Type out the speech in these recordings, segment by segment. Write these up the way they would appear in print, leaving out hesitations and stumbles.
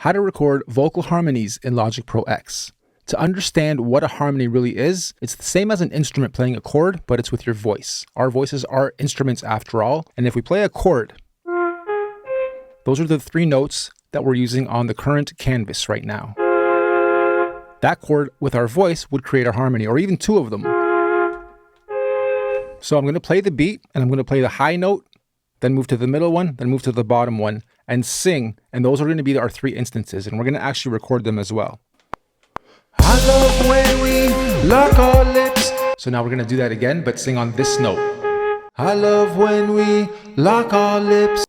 how to record vocal harmonies in Logic Pro X. To understand what a harmony really is, it's the same as an instrument playing a chord, but it's with your voice. Our voices are instruments after all, and if we play a chord, those are the 3 notes that we're using on the current canvas right now. That chord with our voice would create a harmony, or even 2 of them. So I'm going to play the beat, and I'm going to play the high note, then move to the middle one, then move to the bottom one, and sing. And those are going to be our 3 instances, and we're going to actually record them as well. I love when we lock our lips. So now we're going to do that again, but sing on this note. I love when we lock our lips.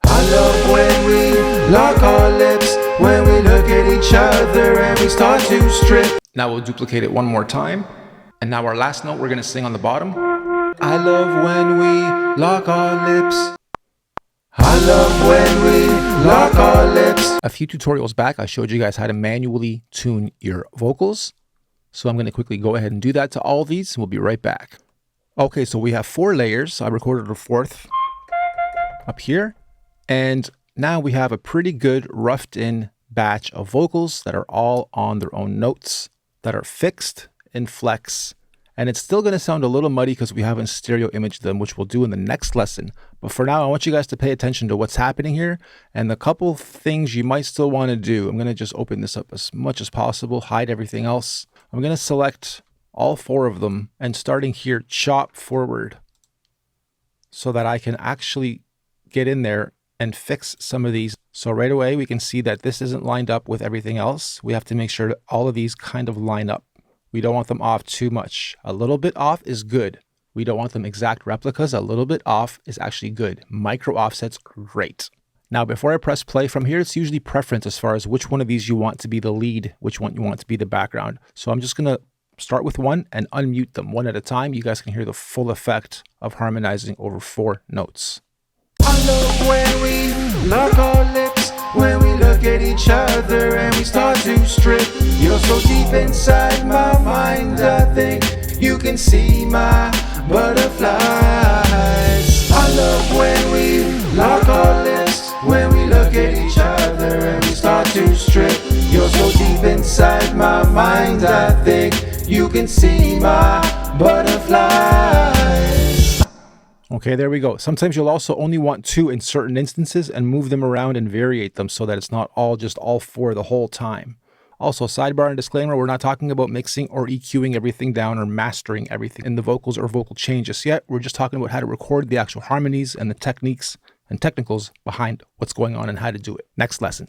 I love when we lock our lips, when we look at each other and we start to strip. Now we'll duplicate it one more time. And now our last note, we're going to sing on the bottom. I love when we lock our lips. I love when we lock our lips. A few tutorials back, I showed you guys how to manually tune your vocals. So I'm going to quickly go ahead and do that to all of these, and we'll be right back. Okay, so we have 4 layers. I recorded a 4th up here. And now we have a pretty good roughed in batch of vocals that are all on their own notes that are fixed in flex. And it's still going to sound a little muddy because we haven't stereo imaged them, which we'll do in the next lesson. But for now, I want you guys to pay attention to what's happening here and the couple things you might still want to do. I'm going to just open this up as much as possible, hide everything else. I'm going to select all 4 of them and starting here, chop forward so that I can actually get in there and fix some of these. So right away, we can see that this isn't lined up with everything else. We have to make sure that all of these kind of line up. We don't want them off too much. A little bit off is good. We don't want them exact replicas. A little bit off is actually good. Micro offsets, great. Now, before I press play from here, it's usually preference as far as which one of these you want to be the lead, which one you want to be the background. So I'm just going to start with one and unmute them one at a time. You guys can hear the full effect of harmonizing over 4 notes. I love when we lock our lips, when we look at each other and we start to strip. You're so deep inside my mind, I think you can see my butterflies. I love when we lock our lips, when we look at each other and we start to strip. You're so deep inside my mind, I think you can see my butterflies. Okay, there we go. Sometimes you'll also only want 2 in certain instances and move them around and variate them so that it's not just all 4 the whole time. Also, sidebar and disclaimer, we're not talking about mixing or EQing everything down or mastering everything in the vocals or vocal changes yet. We're just talking about how to record the actual harmonies and the techniques and technicals behind what's going on and how to do it. Next lesson.